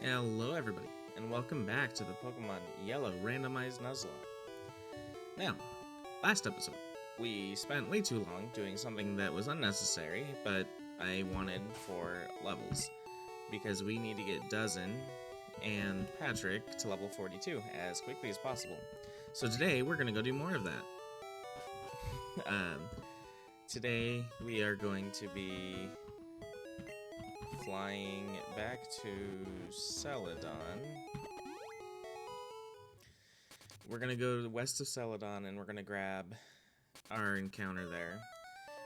Hello everybody, and welcome back to the Pokemon Yellow Randomized Nuzlocke. Now, last episode, we spent way too long doing something that was unnecessary, but I wanted for levels, because we need to get Dozen and Patrick to level 42 as quickly as possible. So today, we're going to go do more of that. Today, we are going to be flying back to Celadon. We're gonna go west of Celadon and we're gonna grab our encounter there.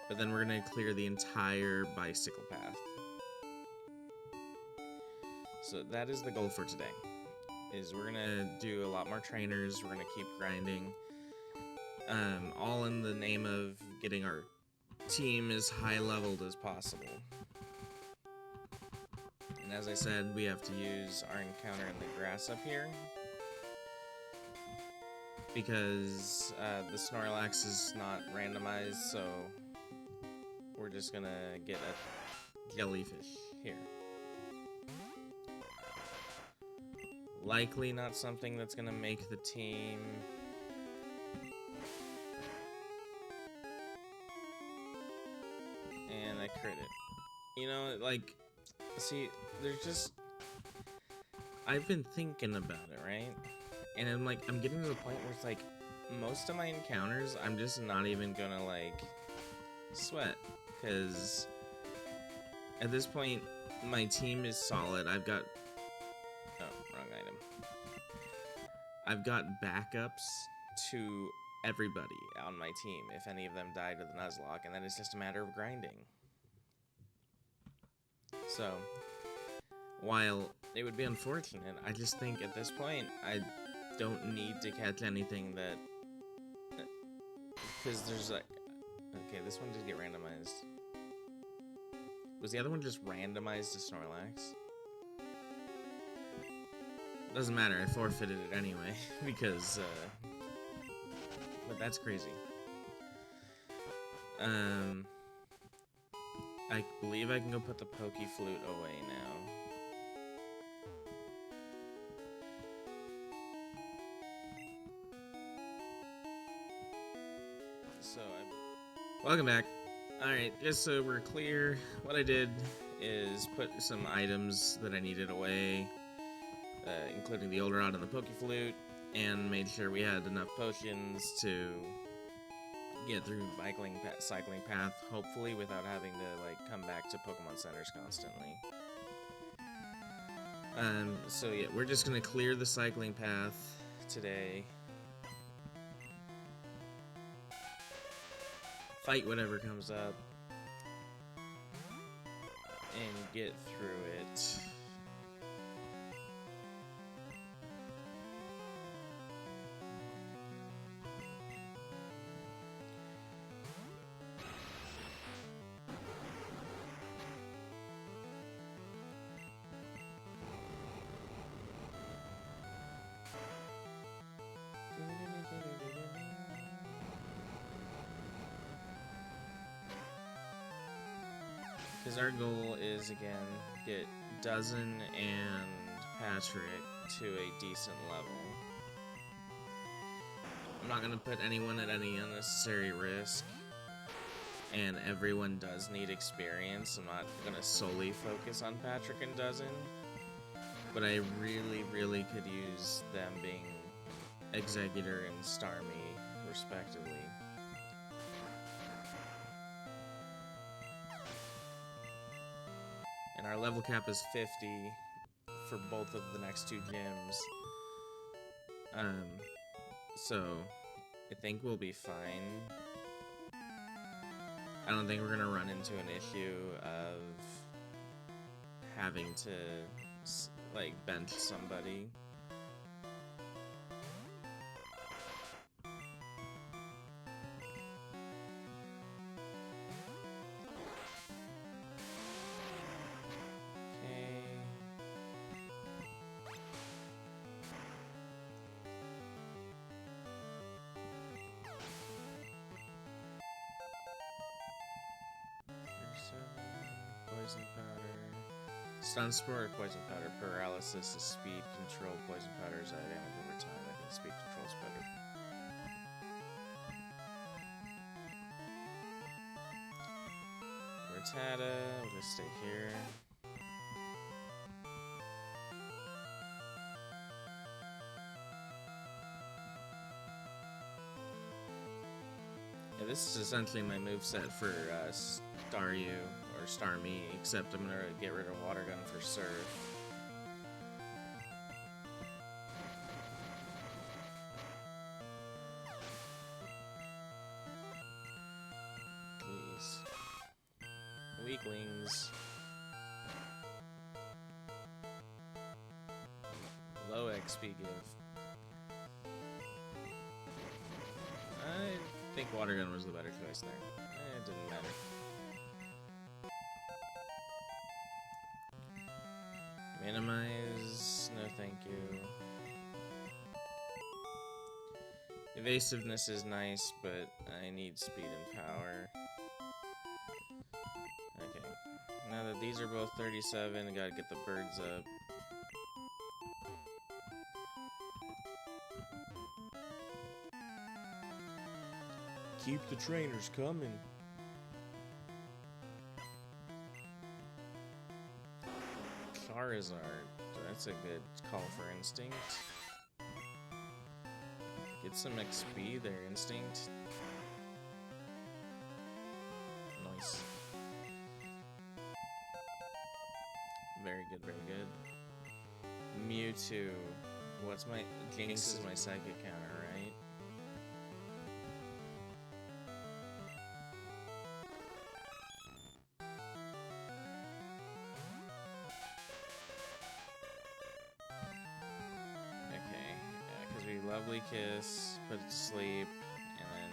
But then we're gonna clear the entire bicycle path. So that is the goal for today. Is we're gonna do a lot more trainers, we're gonna keep grinding. All in the name of getting our team as high leveled as possible. And as I said, we have to use our encounter in the grass up here, because the Snorlax is not randomized, so we're just gonna get a jellyfish here. Likely not something that's gonna make the team. And I crit it. You know, like, see, there's just... I've been thinking about it, right? And I'm getting to the point where it's like, most of my encounters, I'm just not even gonna, like, sweat. Because at this point, my team is solid. I've got... Oh, wrong item. I've got backups to everybody on my team if any of them die to the Nuzlocke, and then it's just a matter of grinding. So, while it would be unfortunate, I just think at this point, I don't need to catch anything that... Because there's like... Okay, this one did get randomized. Was the other one just randomized to Snorlax? Doesn't matter, I forfeited it anyway, because, but that's crazy. I believe I can go put the Pokeflute away now. Welcome back. Alright, just so we're clear, what I did is put some items that I needed away, including the Old Rod and the Pokeflute, and made sure we had enough potions to get through cycling path, hopefully without having to, like, come back to Pokemon Centers constantly. So yeah, we're just gonna clear the cycling path today. Fight whatever comes up. And get through it. Because our goal is, again, get Dozen and Patrick to a decent level. I'm not going to put anyone at any unnecessary risk, and everyone does need experience. I'm not going to solely focus on Patrick and Dozen, but I really, really could use them being Executor and Starmie, respectively. And our level cap is 50 for both of the next two gyms. So I think we'll be fine. I don't think we're gonna run into an issue of having to, like, bench somebody. Stun Spore or Poison Powder? Paralysis is speed control. Poison Powder is damage over time. I think speed control's better. Rattata, we'll just stay here. Yeah, this is essentially my moveset for Staryu or Starmie, except I'm gonna get rid of Water Gun for Surf. Please. Weaklings. Low XP give. I think Water Gun was the better choice there. It didn't matter. Minimize. No thank you. Evasiveness is nice, but I need speed and power. Okay. Now that these are both 37, I gotta get the birds up. Keep the trainers coming. Charizard. That's a good call for Instinct. Get some XP there, Instinct. Nice. Very good, very good. Mewtwo. What's my... Jinx is my psychic counter, right? Lovely Kiss, put it to sleep, and then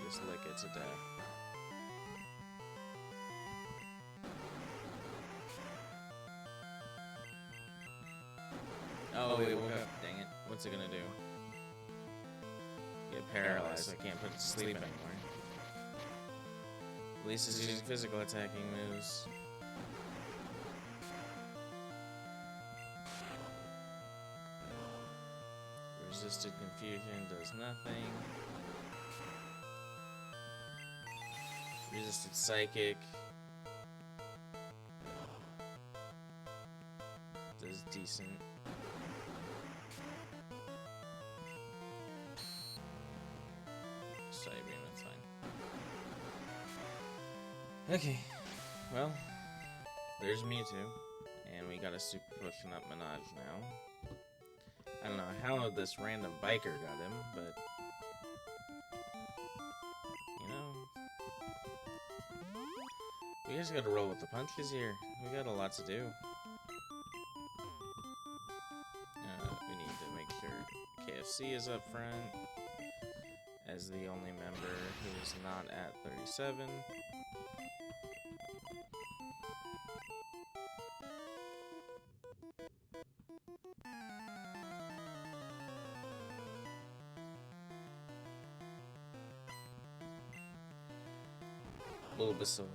just lick it to death. Oh, wait, woke up. Dang it. What's it gonna do? Get paralyzed, so I can't put it to sleep anymore. At least it's using physical attacking moves. Resisted Confusion does nothing. Resisted Psychic does decent. Psybeam, that's fine. Okay, well, there's Mewtwo, and we got a Super Potion Up Menage now. I don't know how this random biker got him, but you know, we just gotta roll with the punches here. We got a lot to do. We need to make sure KFC is up front as the only member who is not at 37. Bulbasaur.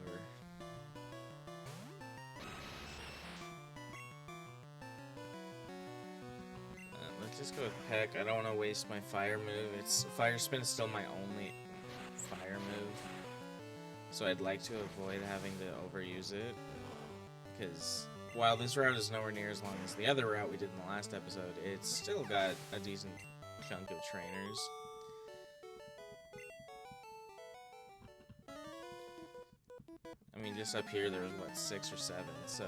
Let's just go with Peck. I don't want to waste my fire move. Fire Spin is still my only fire move, so I'd like to avoid having to overuse it. Because while this route is nowhere near as long as the other route we did in the last episode, it's still got a decent chunk of trainers. I mean, just up here there was, what, 6 or 7, so...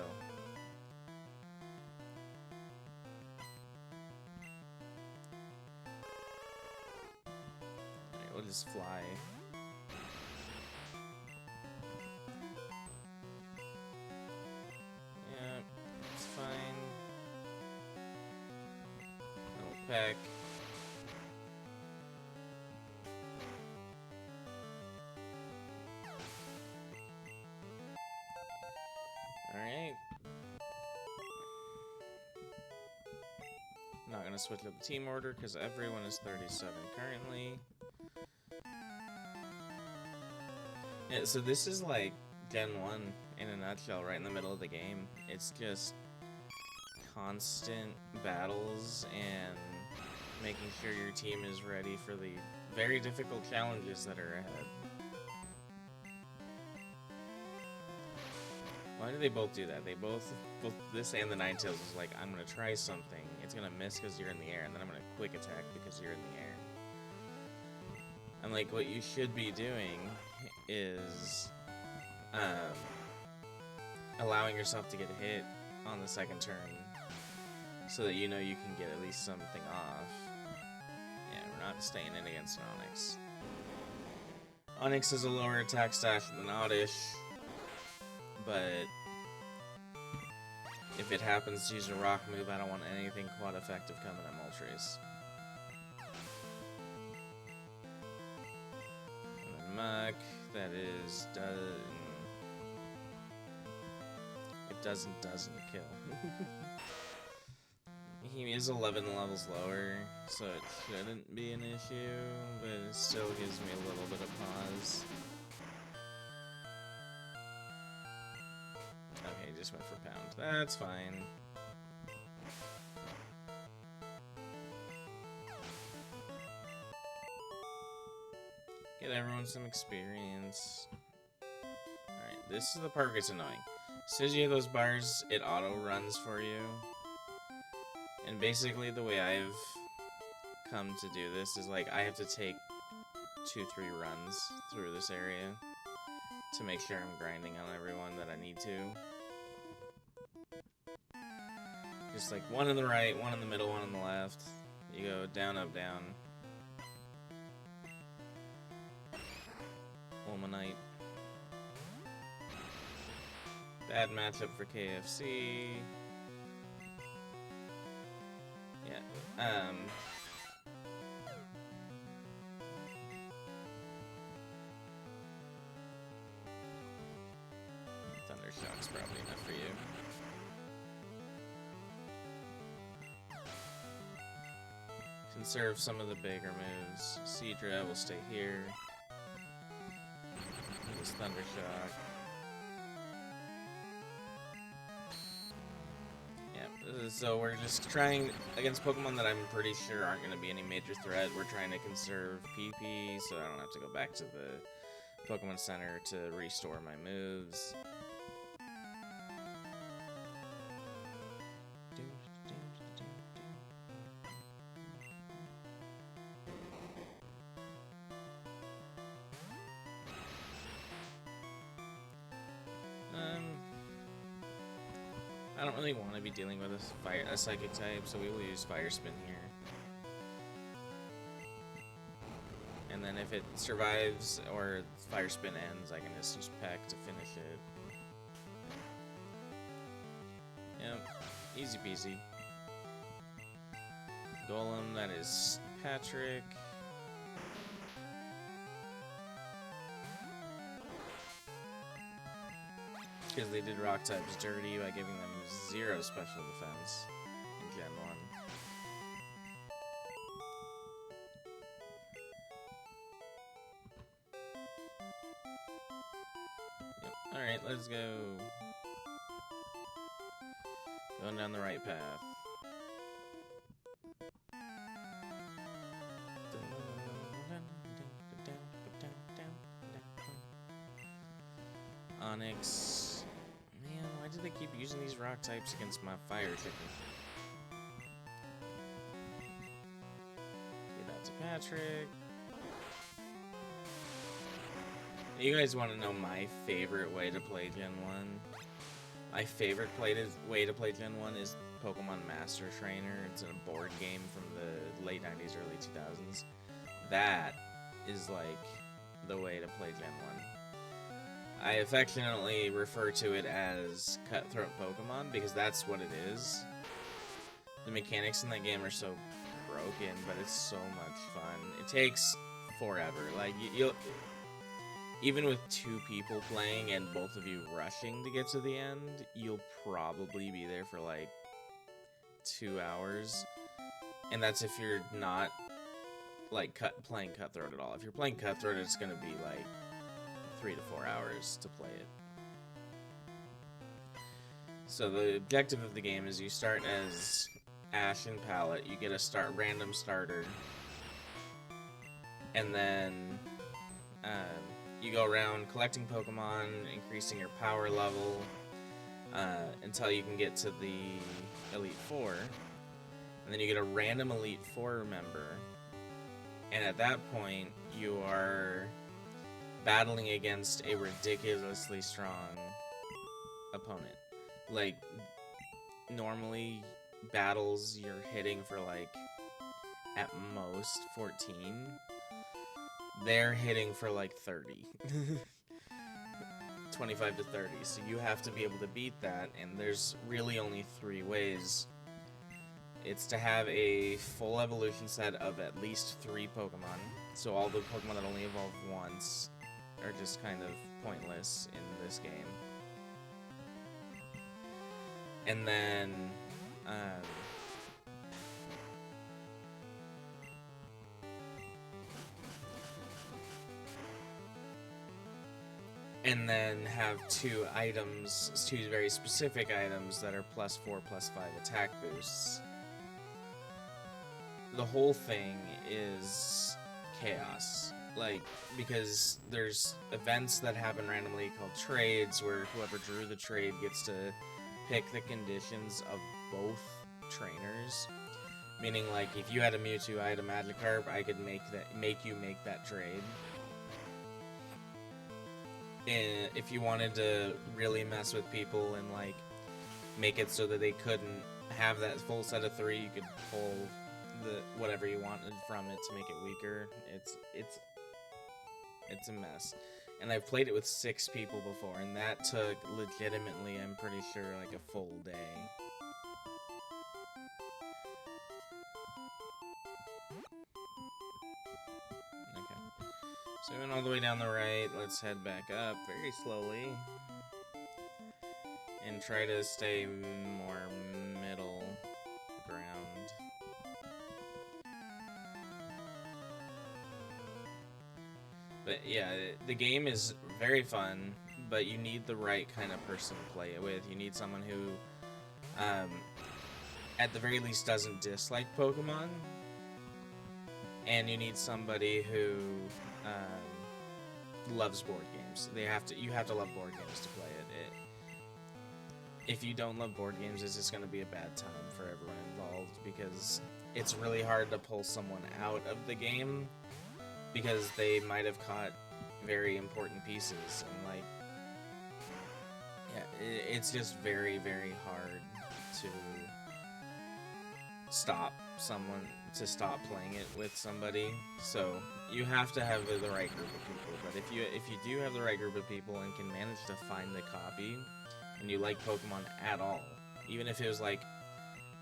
Alright, we'll just fly. Yeah, it's fine. Little Peck. Alright. Not gonna switch up the team order because everyone is 37 currently. Yeah, so this is like Gen 1 in a nutshell, right in the middle of the game. It's just constant battles and making sure your team is ready for the very difficult challenges that are ahead. Why do they both do that? They both this and the Ninetales is like, I'm gonna try something. It's gonna miss because you're in the air, and then I'm gonna quick attack because you're in the air. I'm like, what you should be doing is allowing yourself to get hit on the second turn so that you know you can get at least something off. Yeah, we're not staying in against an Onyx. Onyx is a lower attack stat than Oddish, but if it happens to use a rock move, I don't want anything quad effective coming at Moltres. And then Muck, that is, it doesn't kill. He is 11 levels lower, so it shouldn't be an issue, but it still gives me a little bit of pause. Okay, just went for pound. That's fine. Get everyone some experience. Alright, this is the part where it's annoying. As soon as you hit those bars, it auto-runs for you. And basically the way I've come to do this is like I have to take 2-3 runs through this area to make sure I'm grinding on everyone that I need to. Just like one on the right, one in the middle, one on the left. You go down, up, down. Ulmanite. Bad matchup for KFC. Yeah. Thundershock's probably enough for you. Conserve some of the bigger moves. Seadra will stay here. This Thundershock. Yeah, so we're just trying against Pokemon that I'm pretty sure aren't going to be any major threat. We're trying to conserve PP so I don't have to go back to the Pokemon Center to restore my moves. I don't really want to be dealing with a psychic type, so we will use Fire Spin here. And then if it survives or Fire Spin ends, I can just use Peck to finish it. Yep, easy peasy. Golem, that is Patrick. Because they did rock types dirty by giving them 0 special defense in Gen 1. Yep. Alright, let's go. Going down the right path. Onyx. Why do they keep using these rock types against my fire chicken? Give that to Patrick. You guys want to know my favorite way to play Gen 1? My favorite way to play Gen 1 is Pokemon Master Trainer. It's a board game from the late 90s, early 2000s. That is like the way to play Gen 1. I affectionately refer to it as Cutthroat Pokemon because that's what it is. The mechanics in that game are so broken, but it's so much fun. It takes forever. Like, you'll even with 2 people playing and both of you rushing to get to the end, you'll probably be there for like 2 hours. And that's if you're not like playing Cutthroat at all. If you're playing Cutthroat, it's gonna be like 3 to 4 hours to play it. So the objective of the game is you start as Ash and Palette. You get a random starter, and then you go around collecting Pokemon, increasing your power level until you can get to the Elite Four, and then you get a random Elite Four member, and at that point you are battling against a ridiculously strong opponent. Like, normally battles you're hitting for like at most 14. They're hitting for like 30. 25 to 30. So you have to be able to beat that, and there's really only 3 ways. It's to have a full evolution set of at least 3 Pokemon. So all the Pokemon that only evolve once are just kind of pointless in this game. And then have 2 items, 2 very specific items that are +4, +5 attack boosts. The whole thing is chaos. Like, because there's events that happen randomly called trades, where whoever drew the trade gets to pick the conditions of both trainers. Meaning, like, if you had a Mewtwo, I had a Magikarp, I could make you make that trade. And if you wanted to really mess with people and, like, make it so that they couldn't have that full set of 3, you could pull whatever you wanted from it to make it weaker. It's a mess. And I've played it with 6 people before, and that took legitimately, I'm pretty sure, like a full day. Okay. So we went all the way down the right. Let's head back up very slowly. And try to stay more middle ground. But yeah, the game is very fun, but you need the right kind of person to play it with. You need someone who, at the very least, doesn't dislike Pokemon. And you need somebody who loves board games. You have to love board games to play it. If you don't love board games, it's just going to be a bad time for everyone involved, because it's really hard to pull someone out of the game because they might have caught very important pieces, and like, yeah, it's just very, very hard to stop playing it with somebody. So you have to have the right group of people. But if you do have the right group of people and can manage to find the copy, and you like Pokemon at all, even if it was like,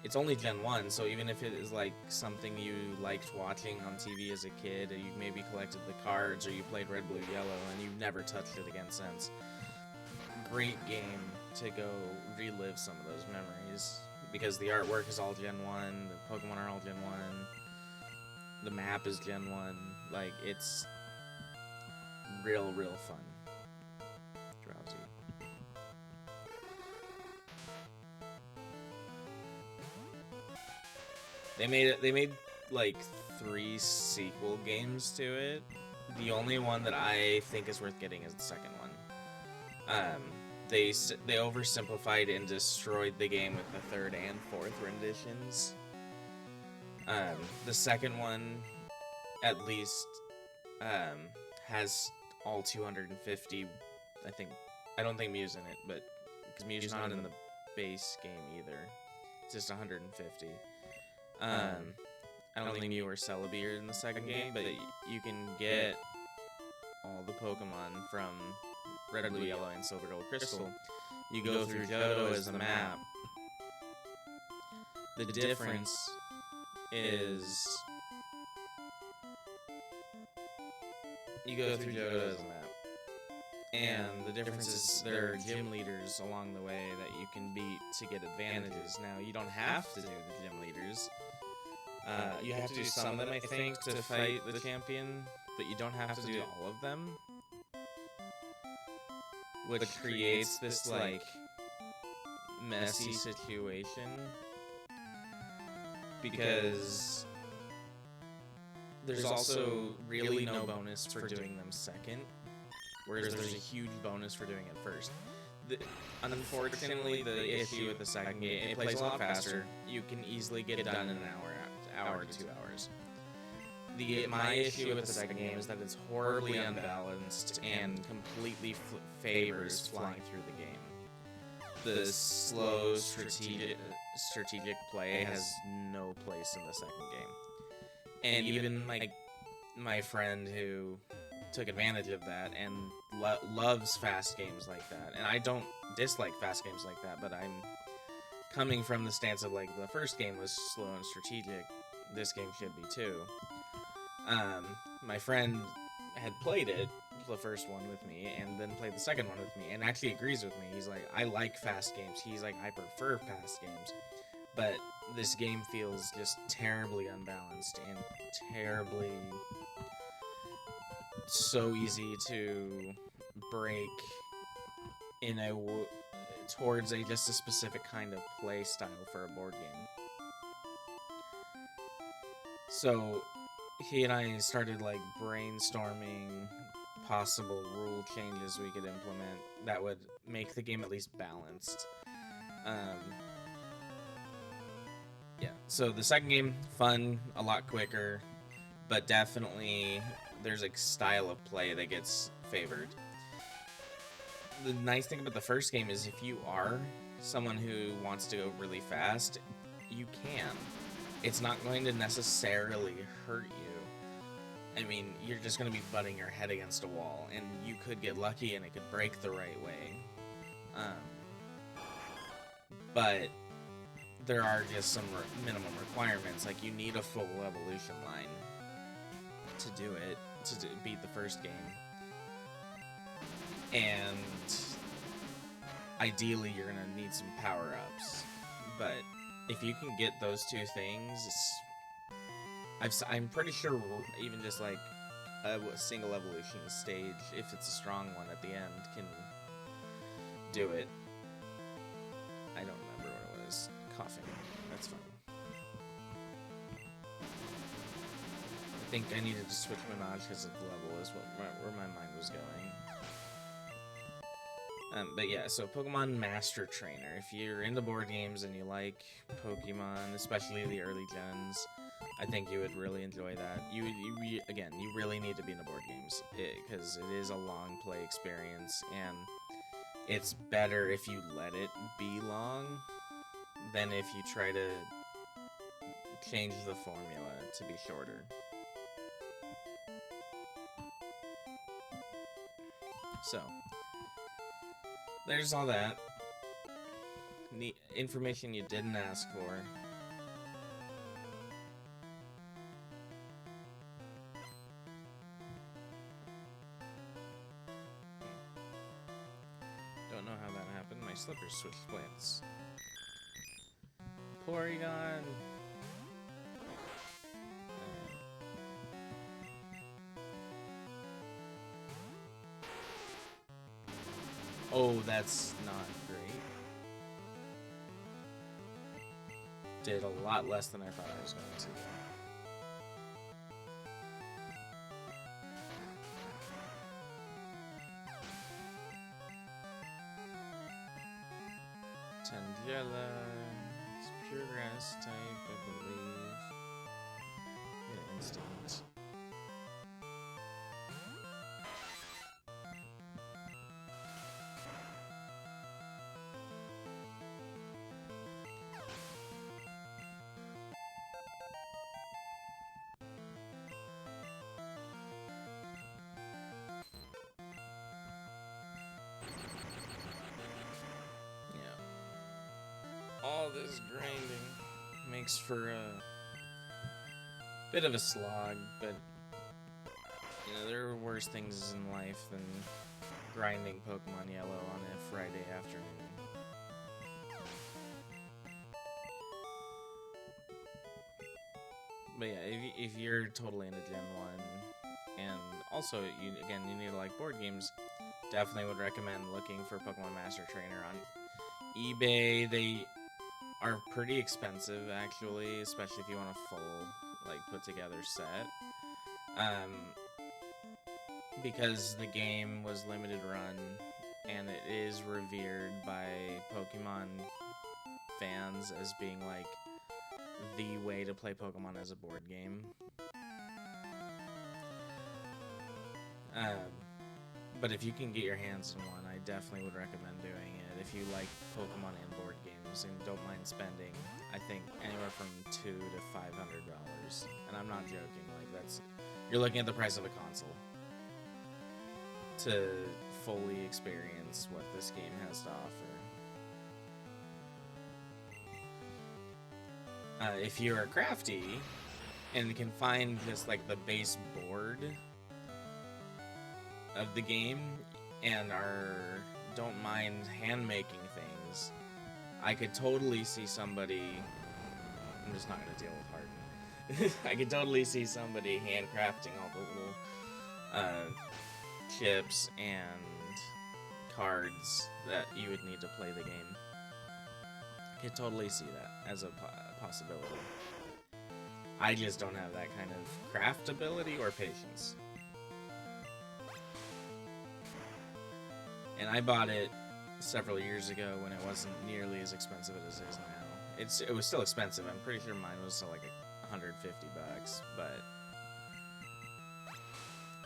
it's only Gen 1, so even if it is like something you liked watching on TV as a kid, or you maybe collected the cards, or you played Red, Blue, Yellow, and you've never touched it again since, great game to go relive some of those memories. Because the artwork is all Gen 1, the Pokemon are all Gen 1, the map is Gen 1, like, it's real fun. Drowsy. They made like 3 sequel games to it. The only one that I think is worth getting is the second one. They oversimplified and destroyed the game with the 3rd and 4th renditions. The second one, at least, has all 250. I don't think Mew's in it, but because Mew's not in the base game either. It's just 150. I don't think Mew or Celebi are in the second game, but you can get all the Pokemon from Red, Blue, Yellow, and Silver, Gold, Crystal. You go through Johto as the map. The difference is you go through Johto as a map, and the difference is there are gym leaders along the way that you can beat to get advantages. Now, you don't have to do the gym leaders. You have to do some of them, I think, to fight the champion, but you don't have to do all of them. Which creates this, like, messy situation because there's also really no bonus for doing them second, whereas there's a huge bonus for doing it first. Unfortunately, the issue with the second game, it plays a lot faster. You can easily get it done in an hour to 2 hours. My issue with the second game is that it's horribly unbalanced and completely favors flying through the game. The slow strategic play has no place in the second game. And even my friend who took advantage of that and loves fast games like that, and I don't dislike fast games like that, but I'm coming from the stance of like the first game was slow and strategic, this game should be too. My friend had played it, the first one with me, and then played the second one with me, and actually agrees with me. He's like, I like fast games. He's like, I prefer fast games, but this game feels just terribly unbalanced and terribly so easy to break in towards just a specific kind of play style for a board game. So he and I started like brainstorming possible rule changes we could implement that would make the game at least balanced. Yeah, so the second game, fun, a lot quicker, but definitely there's a style of play that gets favored. The nice thing about the first game is if you are someone who wants to go really fast, you can. It's not going to necessarily hurt you. I mean, you're just going to be butting your head against a wall, and you could get lucky and it could break the right way. But there are just some minimum requirements, like you need a full evolution line to do it, to beat the first game. And ideally you're gonna need some power-ups, but if you can get those two things, I'm pretty sure even just like a single evolution stage, if it's a strong one at the end, can do it. I don't remember what it was. Coughing. That's fine. I think I needed to switch Menage because of the level is where my mind was going. But yeah, so Pokemon Master Trainer. If you're into board games and you like Pokemon, especially the early gens, I think you would really enjoy that. You really need to be into board games because it is a long play experience, and it's better if you let it be long than if you try to change the formula to be shorter. So, there's all that. Information you didn't ask for. Don't know how that happened. My slippers switched plants. Porygon. Oh, that's not great. Did a lot less than I thought I was going to. Tangela. It's pure grass type, I believe. Yeah, instinct. All this grinding makes for a bit of a slog, but you know, there are worse things in life than grinding Pokemon Yellow on a Friday afternoon. But yeah, if you're totally into Gen 1, and also, you need to like board games, definitely would recommend looking for Pokemon Master Trainer on eBay, they are pretty expensive actually, especially if you want a full, like, put together set. Because the game was limited run and it is revered by Pokemon fans as being like the way to play Pokemon as a board game. But if you can get your hands in one, I definitely would recommend doing it if you like Pokemon and board games and don't mind spending, I think, anywhere from $200 to $500. And I'm not joking, like, that's, you're looking at the price of a console to fully experience what this game has to offer. If you're crafty and can find just like the base board of the game and don't mind hand making things, I could totally see somebody. I'm just not gonna deal with Harden. I could totally see somebody handcrafting all the little chips and cards that you would need to play the game. I could totally see that as a possibility. I just don't have that kind of craft ability or patience. And I bought it several years ago when it wasn't nearly as expensive as it is now. It was still expensive. I'm pretty sure mine was still like $150, but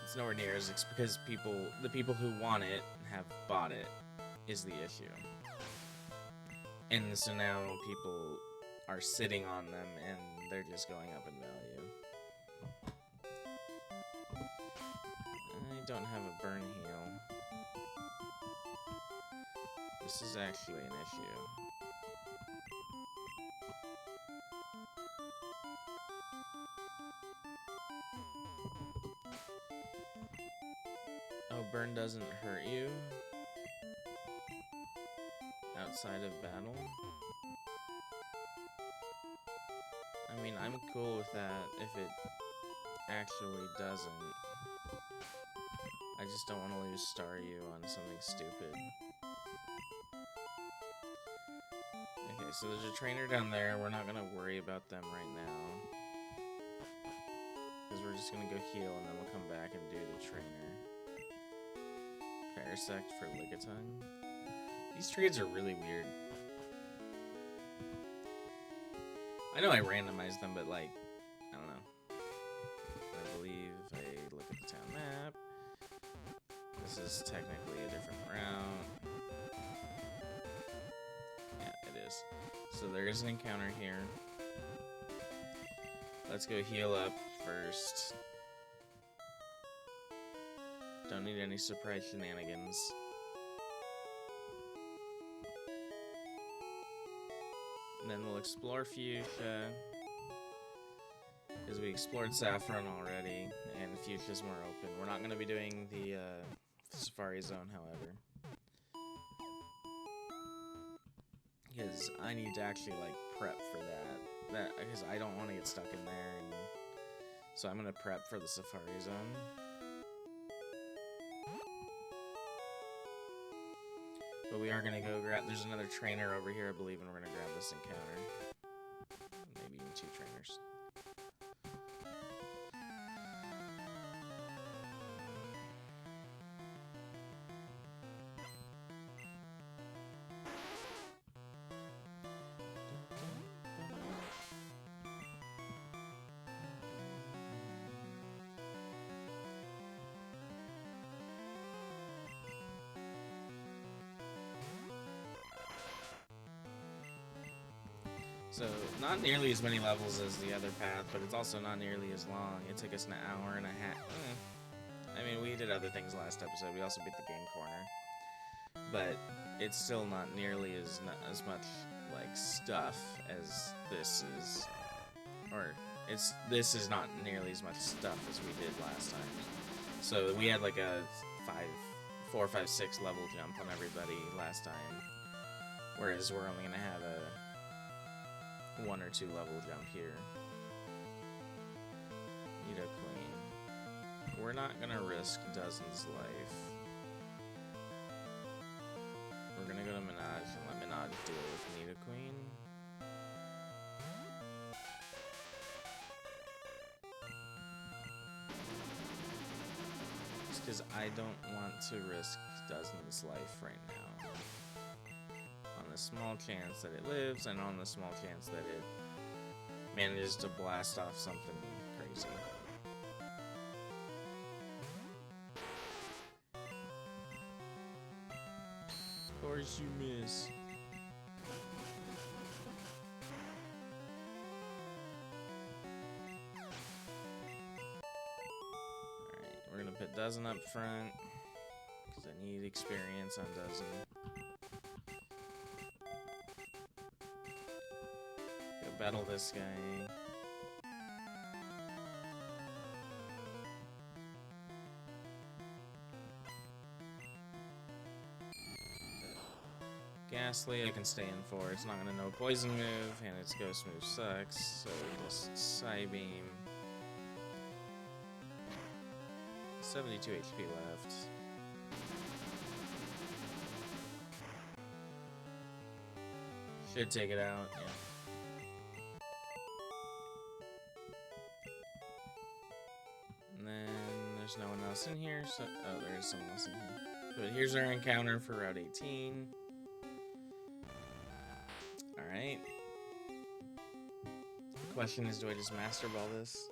it's nowhere near as because the people who want it have bought it is the issue. And so now people are sitting on them and they're just going up in value. I don't have a burn heal. This is actually an issue. Oh, burn doesn't hurt you outside of battle? I mean, I'm cool with that if it actually doesn't. I just don't want to lose Staryu on something stupid. Okay, so there's a trainer down there. We're not gonna worry about them right now, because we're just gonna go heal and then we'll come back and do the trainer. Parasect for Lickitung. These trades are really weird. I know I randomized them, but like, I don't know. I believe I look at the town map. This is technically a different route. Yeah, it is. So there is an encounter here. Let's go heal up first. Don't need any surprise shenanigans. And then we'll explore Fuchsia, because we explored Saffron already, and Fuchsia's more open. We're not going to be doing the Safari Zone, however, because I need to actually like prep for that. Because I don't want to get stuck in there, and so I'm going to prep for the Safari Zone. But we are going to go grab... There's another trainer over here, I believe, and we're going to grab this encounter. Maybe even two trainers. So, not nearly as many levels as the other path, but it's also not nearly as long. It took us an hour and a half. I mean, we did other things last episode. We also beat the game corner. But it's still not nearly as much, like, stuff as this is. Or, this is not nearly as much stuff as we did last time. So, we had, like, a 4, 5, 6 level jump on everybody last time. Whereas we're only going to have a 1 or 2 level jump here. Nidoqueen. We're not gonna risk Dozen's life. We're gonna go to Minaj and let Minaj deal with Nidoqueen. Just because I don't want to risk Dozen's life right now. On the small chance that it lives, and on the small chance that it manages to blast off something crazy. Of course you miss. Alright, we're gonna put Dozen up front, because I need experience on Dozen. Go battle this guy. Ghastly, I can stay in for. It's not gonna know poison move, and its ghost move sucks, so just Psybeam. 72 HP left. Should take it out, yeah. And then there's no one else in here, so oh, there is someone else in here. But here's our encounter for Route 18. Alright. The question is, do I just Master Ball this?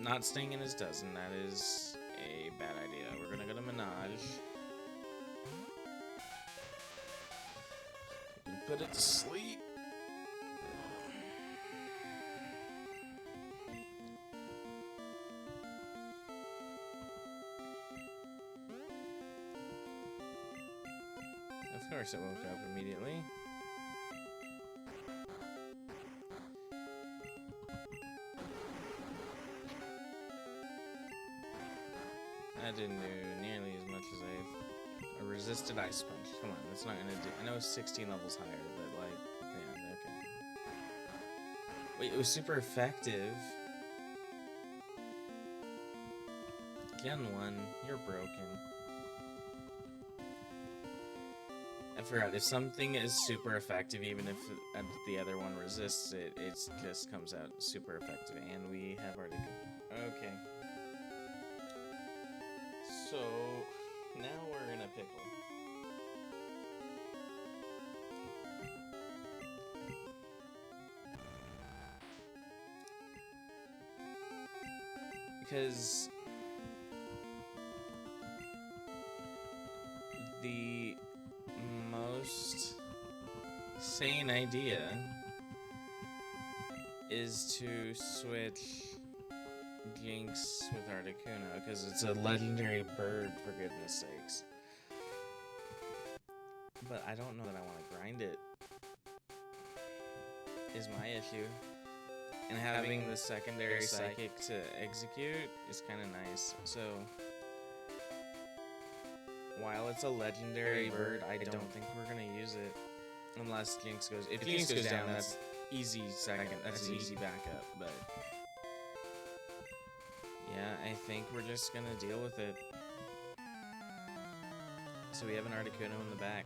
Not staying in his Dozen, that is a bad idea. We're gonna go to Minaj. And put it to sleep. Of course it woke up immediately. That didn't do nearly as much as I resisted Ice Punch. Come on, that's not gonna do. I know it's 16 levels higher, but like, yeah, okay. Wait, it was super effective. Gen 1, you're broken. I forgot, if something is super effective, even if the other one resists it, it just comes out super effective, and we have already... Okay. So, now we're in a pickle. Because... the most sane idea is to switch Jinx with Articuno, because it's a legendary bird, for goodness sakes. But I don't know that I want to grind it, is my issue. And having the secondary Psychic to execute is kind of nice, so... While it's a legendary bird, I don't think we're gonna use it. Unless Jinx goes... If Jinx goes down, that's easy second. That's an easy backup, but... Yeah, I think we're just gonna deal with it. So we have an Articuno in the back.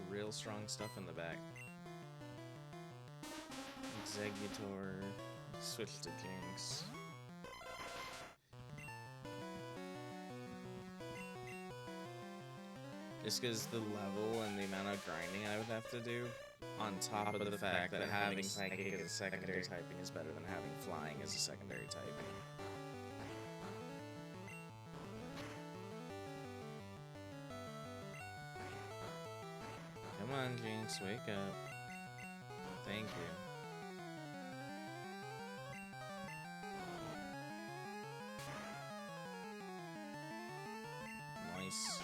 Real strong stuff in the back. Exeggutor. Switch to Jinx. Just because the level and the amount of grinding I would have to do, on top of the fact that having Psychic as a secondary typing is better than having Flying as a secondary typing. Come on, Jinx, wake up. Thank you. Nice.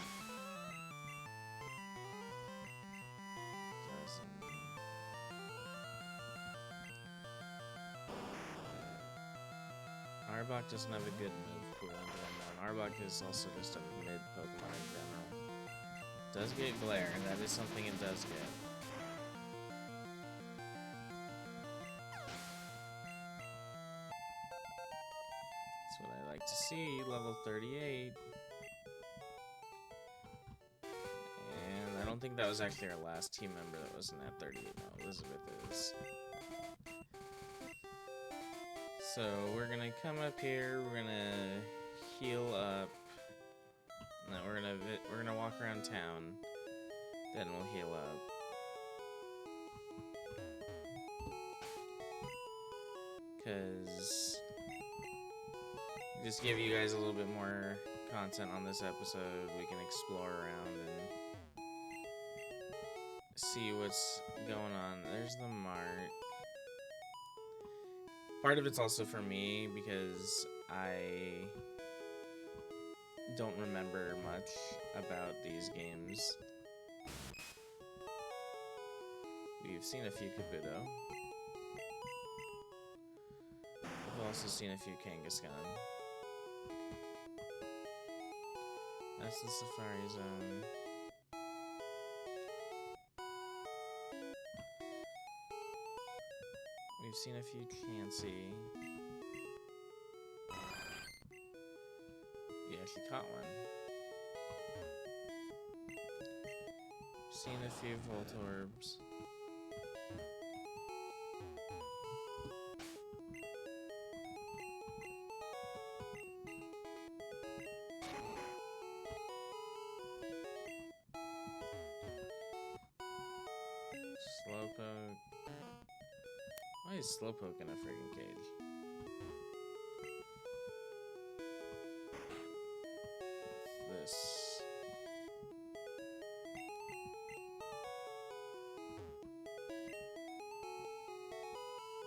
Arbok doesn't have a good move pool in general. Arbok is also just a mid Pokemon in general. Does get Glare, and that is something it does get. That's what I like to see, level 38. think that was actually our last team member that wasn't at 38. No, Elizabeth is. So we're gonna come up here. We're gonna heal up. No, we're gonna walk around town. Then we'll heal up. Cause just give you guys a little bit more content on this episode. We can explore around and see what's going on. There's the mart. Part of it's also for me because I don't remember much about these games. We've seen a few Kabuto. We've also seen a few Kangaskhan. That's the Safari Zone. We've seen a few Chansey. We actually caught one. Seen a few Voltorbs. Slowpoke. Why is Slowpoke in a freaking cage? This.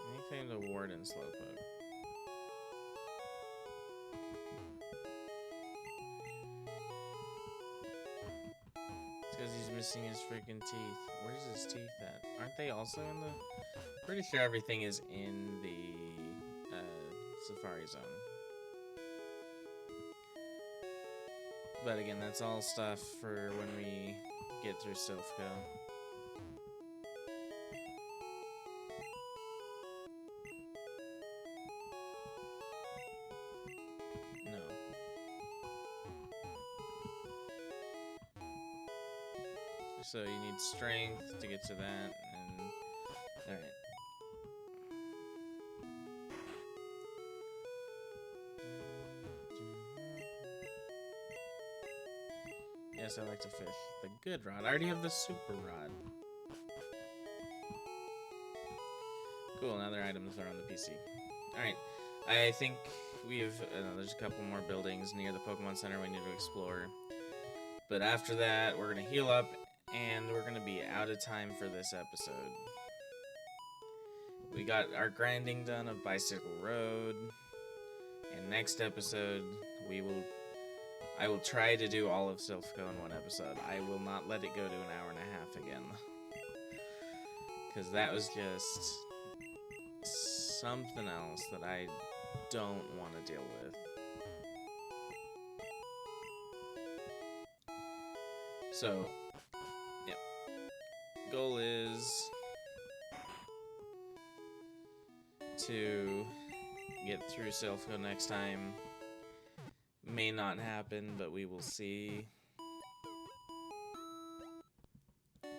Anything to ward in Slowpoke. It's because he's missing his freaking teeth. Where's his teeth at? Aren't they also in the... Pretty sure everything is in the Safari Zone. But again, that's all stuff for when we get through Silphco. No. So you need strength to get to that, and... Alright. Yes, I like to fish. The good rod. I already have the super rod. Cool, another item to throw on the PC. Alright, I think we have... there's a couple more buildings near the Pokemon Center we need to explore. But after that, we're going to heal up, and we're going to be out of time for this episode. We got our grinding done of Bicycle Road. And next episode, I will try to do all of Silphco in one episode. I will not let it go to an hour and a half again. Because that was just something else that I don't want to deal with. So, yeah. Goal is to get through Silphco next time. May not happen, but we will see. And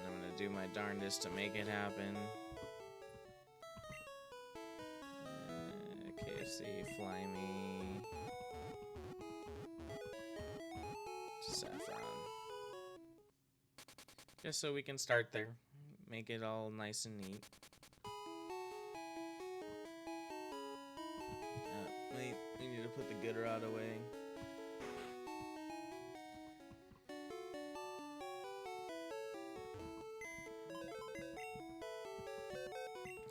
I'm gonna do my darndest to make it happen. KFC, fly me. Saffron. Just so we can start there. Make it all nice and neat. Wait, we need to put the good rod away.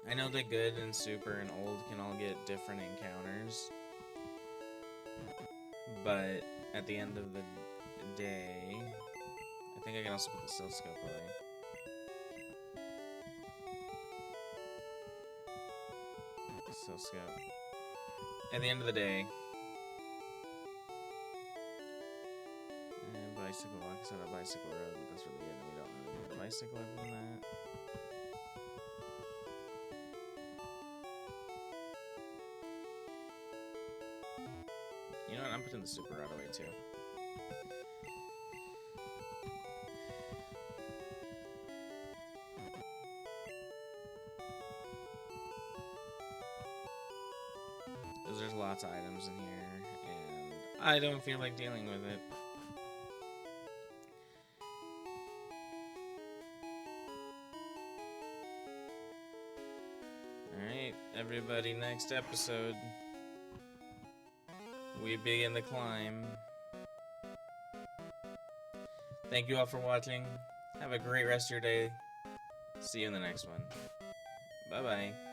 I know that good and super and old can all get different encounters, but at the end of the day, I think I can also put the Silphscope away. Silphscope. At the end of the day, bicycle, like I said, a bicycle road, but that's really it. We don't really need a bicycle other than that. You know what? I'm putting the super rod away too. because there's lots of items in here, and I don't feel like dealing with it. Alright, everybody, next episode, we begin the climb. Thank you all for watching. Have a great rest of your day. See you in the next one. Bye-bye.